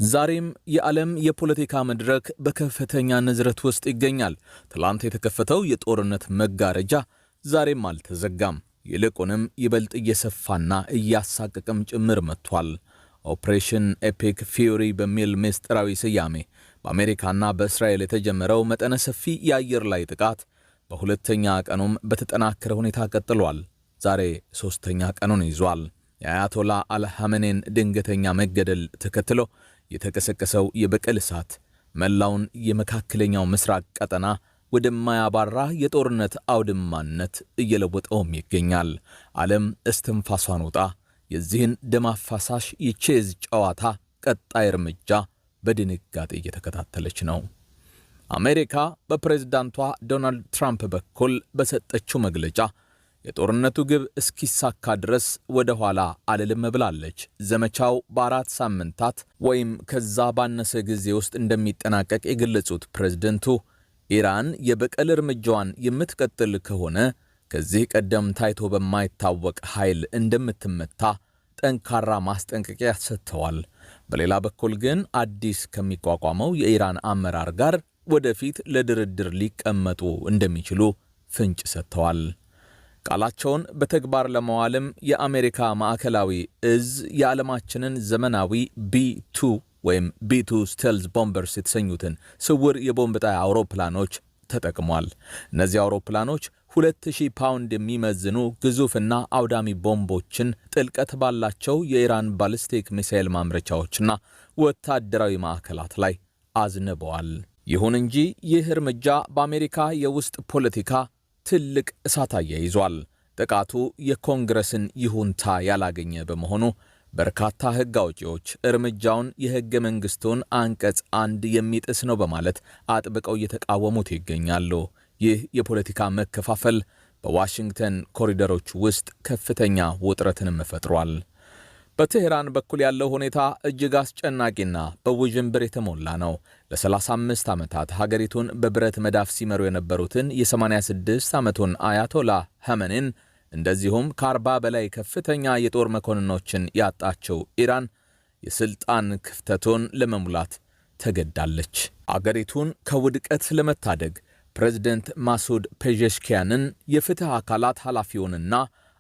ዛሬም የዓለም የፖለቲካ መድረክ በከፍተኛ ንዝረት ውስጥ ይገኛል። ትላንት የተከፈተው የጦርነት መጋረጃ ዛሬም አልተዘጋም። ይልቁንም ይበልጥ እየሰፋና እያሳቀቀም ጭምር መጥቷል። ኦፕሬሽን ኤፒክ ፊውሪ በሚል ምስጢራዊ ስያሜ በአሜሪካና በእስራኤል የተጀመረው መጠነ ሰፊ የአየር ላይ ጥቃት በሁለተኛ ቀኑም በተጠናከረ ሁኔታ ቀጥሏል። ዛሬ ሶስተኛ ቀኑን ይዟል። የአያቶላ አልሐመኔን ድንገተኛ መገደል ተከትሎ የተቀሰቀሰው የበቀል እሳት መላውን የመካከለኛው ምስራቅ ቀጠና ወደማያባራ የጦርነት አውድማነት እየለወጠውም ይገኛል። ዓለም እስትንፋሷን ወጣ የዚህን ደም አፋሳሽ የቼዝ ጨዋታ ቀጣይ እርምጃ በድንጋጤ እየተከታተለች ነው። አሜሪካ በፕሬዝዳንቷ ዶናልድ ትራምፕ በኩል በሰጠችው መግለጫ የጦርነቱ ግብ እስኪሳካ ድረስ ወደ ኋላ አልልም ብላለች። ዘመቻው በ4 ሳምንታት ወይም ከዛ ባነሰ ጊዜ ውስጥ እንደሚጠናቀቅ የገለጹት ፕሬዝደንቱ ኢራን የበቀል እርምጃዋን የምትቀጥል ከሆነ ከዚህ ቀደም ታይቶ በማይታወቅ ኃይል እንደምትመታ ጠንካራ ማስጠንቀቂያ ሰጥተዋል። በሌላ በኩል ግን አዲስ ከሚቋቋመው የኢራን አመራር ጋር ወደፊት ለድርድር ሊቀመጡ እንደሚችሉ ፍንጭ ሰጥተዋል። ቃላቸውን በተግባር ለመዋልም የአሜሪካ ማዕከላዊ እዝ የዓለማችንን ዘመናዊ B2 ወይም B2 ስቴልዝ ቦምበርስ የተሰኙትን ስውር የቦምብ ጣይ አውሮፕላኖች ተጠቅሟል። እነዚህ አውሮፕላኖች 2000 ፓውንድ የሚመዝኑ ግዙፍና አውዳሚ ቦምቦችን ጥልቀት ባላቸው የኢራን ባሊስቲክ ሚሳኤል ማምረቻዎችና ወታደራዊ ማዕከላት ላይ አዝንበዋል። ይሁን እንጂ ይህ እርምጃ በአሜሪካ የውስጥ ፖለቲካ ትልቅ እሳት አያይዟል። ጥቃቱ የኮንግረስን ይሁንታ ያላገኘ በመሆኑ በርካታ ሕግ አውጪዎች እርምጃውን የሕገ መንግሥቱን አንቀጽ 1 የሚጥስ ነው በማለት አጥብቀው እየተቃወሙት ይገኛሉ። ይህ የፖለቲካ መከፋፈል በዋሽንግተን ኮሪደሮች ውስጥ ከፍተኛ ውጥረትንም ፈጥሯል። በቴህራን በኩል ያለው ሁኔታ እጅግ አስጨናቂና በውዥንብር የተሞላ ነው። ለ35 ዓመታት ሀገሪቱን በብረት መዳፍ ሲመሩ የነበሩትን የ86 ዓመቱን አያቶላ ሐመኔን እንደዚሁም ከ40 በላይ ከፍተኛ የጦር መኮንኖችን ያጣቸው ኢራን የስልጣን ክፍተቱን ለመሙላት ተገዳለች። አገሪቱን ከውድቀት ለመታደግ ፕሬዝደንት ማሱድ ፔዜሽኪያንን የፍትህ አካላት ኃላፊውንና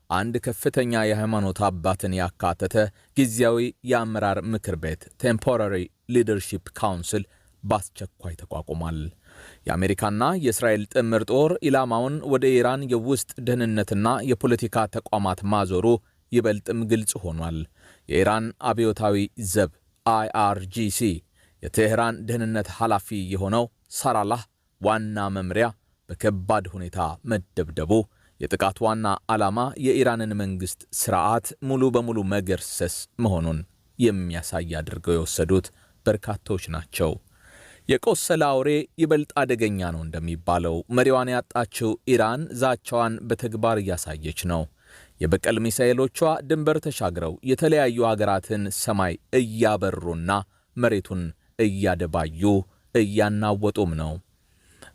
አንድ ከፍተኛ የሃይማኖት አባትን ያካተተ ጊዜያዊ የአመራር ምክር ቤት ቴምፖራሪ ሊደርሺፕ ካውንስል በአስቸኳይ ተቋቁሟል። የአሜሪካና የእስራኤል ጥምር ጦር ኢላማውን ወደ ኢራን የውስጥ ደህንነትና የፖለቲካ ተቋማት ማዞሩ ይበልጥም ግልጽ ሆኗል። የኢራን አብዮታዊ ዘብ IRGC የቴህራን ደህንነት ኃላፊ የሆነው ሳራላህ ዋና መምሪያ በከባድ ሁኔታ መደብደቡ የጥቃት ዋና ዓላማ የኢራንን መንግሥት ሥርዓት ሙሉ በሙሉ መገርሰስ መሆኑን የሚያሳይ አድርገው የወሰዱት በርካቶች ናቸው። የቆሰለ አውሬ ይበልጥ አደገኛ ነው እንደሚባለው መሪዋን ያጣችው ኢራን ዛቻዋን በተግባር እያሳየች ነው። የበቀል ሚሳኤሎቿ ድንበር ተሻግረው የተለያዩ አገራትን ሰማይ እያበሩና መሬቱን እያደባዩ እያናወጡም ነው።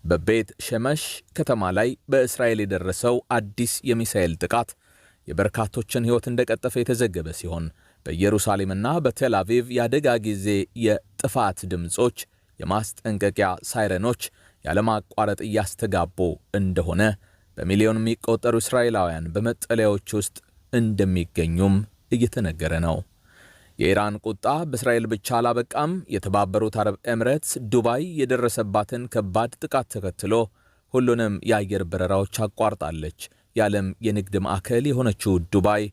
በቤት ሸመሽ ከተማ ላይ በእስራኤል የደረሰው አዲስ የሚሳኤል ጥቃት የበርካቶችን ሕይወት እንደቀጠፈ የተዘገበ ሲሆን በኢየሩሳሌምና በቴል አቪቭ የአደጋ ጊዜ የጥፋት ድምጾች፣ የማስጠንቀቂያ ሳይረኖች ያለማቋረጥ እያስተጋቡ እንደሆነ በሚሊዮን የሚቆጠሩ እስራኤላውያን በመጠለያዎች ውስጥ እንደሚገኙም እየተነገረ ነው። የኢራን ቁጣ በእስራኤል ብቻ አላበቃም። የተባበሩት አረብ ኤምሬትስ ዱባይ የደረሰባትን ከባድ ጥቃት ተከትሎ ሁሉንም የአየር በረራዎች አቋርጣለች። የዓለም የንግድ ማዕከል የሆነችው ዱባይ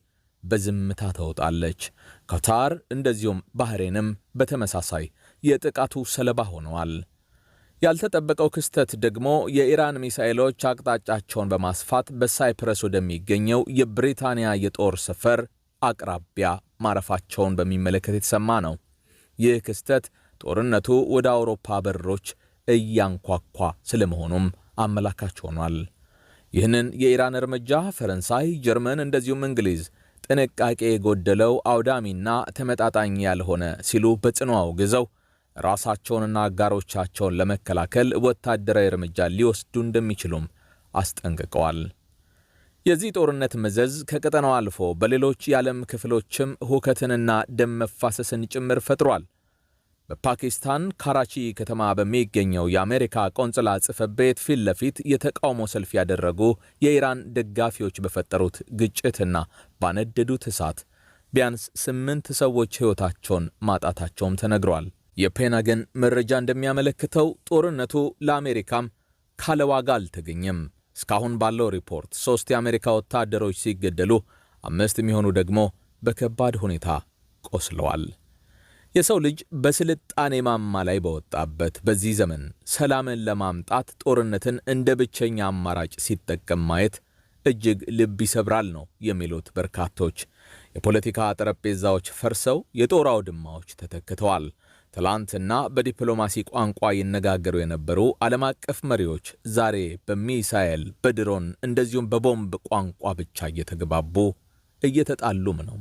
በዝምታ ተውጣለች። ካታር እንደዚሁም ባህሬንም በተመሳሳይ የጥቃቱ ሰለባ ሆነዋል። ያልተጠበቀው ክስተት ደግሞ የኢራን ሚሳኤሎች አቅጣጫቸውን በማስፋት በሳይፕረስ ወደሚገኘው የብሪታንያ የጦር ሰፈር አቅራቢያ ማረፋቸውን በሚመለከት የተሰማ ነው። ይህ ክስተት ጦርነቱ ወደ አውሮፓ በሮች እያንኳኳ ስለመሆኑም አመላካች ሆኗል። ይህንን የኢራን እርምጃ ፈረንሳይ፣ ጀርመን እንደዚሁም እንግሊዝ ጥንቃቄ የጎደለው አውዳሚና ተመጣጣኝ ያልሆነ ሲሉ በጽኑ አውግዘው ራሳቸውንና አጋሮቻቸውን ለመከላከል ወታደራዊ እርምጃ ሊወስዱ እንደሚችሉም አስጠንቅቀዋል። የዚህ ጦርነት መዘዝ ከቀጠናው አልፎ በሌሎች የዓለም ክፍሎችም ሁከትንና ደም መፋሰስን ጭምር ፈጥሯል። በፓኪስታን ካራቺ ከተማ በሚገኘው የአሜሪካ ቆንጽላ ጽሕፈት ቤት ፊት ለፊት የተቃውሞ ሰልፍ ያደረጉ የኢራን ደጋፊዎች በፈጠሩት ግጭትና ባነደዱት እሳት ቢያንስ 8 ሰዎች ሕይወታቸውን ማጣታቸውም ተነግሯል። የፔንታገን መረጃ እንደሚያመለክተው ጦርነቱ ለአሜሪካም ካለ ዋጋ አልተገኘም። እስካሁን ባለው ሪፖርት 3 የአሜሪካ ወታደሮች ሲገደሉ 5 የሚሆኑ ደግሞ በከባድ ሁኔታ ቆስለዋል። የሰው ልጅ በስልጣኔ ማማ ላይ በወጣበት በዚህ ዘመን ሰላምን ለማምጣት ጦርነትን እንደ ብቸኛ አማራጭ ሲጠቀም ማየት እጅግ ልብ ይሰብራል ነው የሚሉት በርካቶች። የፖለቲካ ጠረጴዛዎች ፈርሰው የጦር አውድማዎች ተተክተዋል። ትላንትና በዲፕሎማሲ ቋንቋ ይነጋገሩ የነበሩ ዓለም አቀፍ መሪዎች ዛሬ በሚሳኤል በድሮን እንደዚሁም በቦምብ ቋንቋ ብቻ እየተግባቡ እየተጣሉም ነው።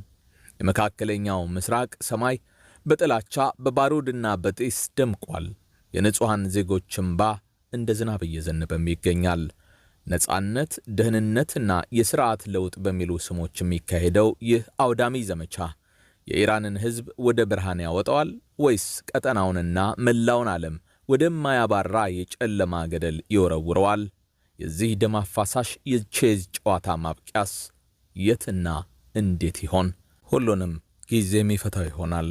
የመካከለኛው ምስራቅ ሰማይ በጥላቻ በባሩድና በጢስ ደምቋል። የንጹሐን ዜጎች እንባ እንደ ዝናብ እየዘነበም ይገኛል። ነጻነት፣ ደህንነትና የሥርዓት ለውጥ በሚሉ ስሞች የሚካሄደው ይህ አውዳሚ ዘመቻ የኢራንን ሕዝብ ወደ ብርሃን ያወጣዋል ወይስ ቀጠናውንና መላውን ዓለም ወደማያባራ የጨለማ ገደል ይወረውረዋል? የዚህ ደም አፋሳሽ የቼዝ ጨዋታ ማብቂያስ የትና እንዴት ይሆን? ሁሉንም ጊዜ የሚፈታው ይሆናል።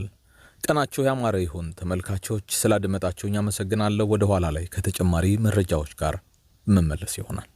ቀናችሁ ያማረ ይሁን ተመልካቾች። ስላደመጣችሁኝ አመሰግናለሁ። ወደ ኋላ ላይ ከተጨማሪ መረጃዎች ጋር መመለስ ይሆናል።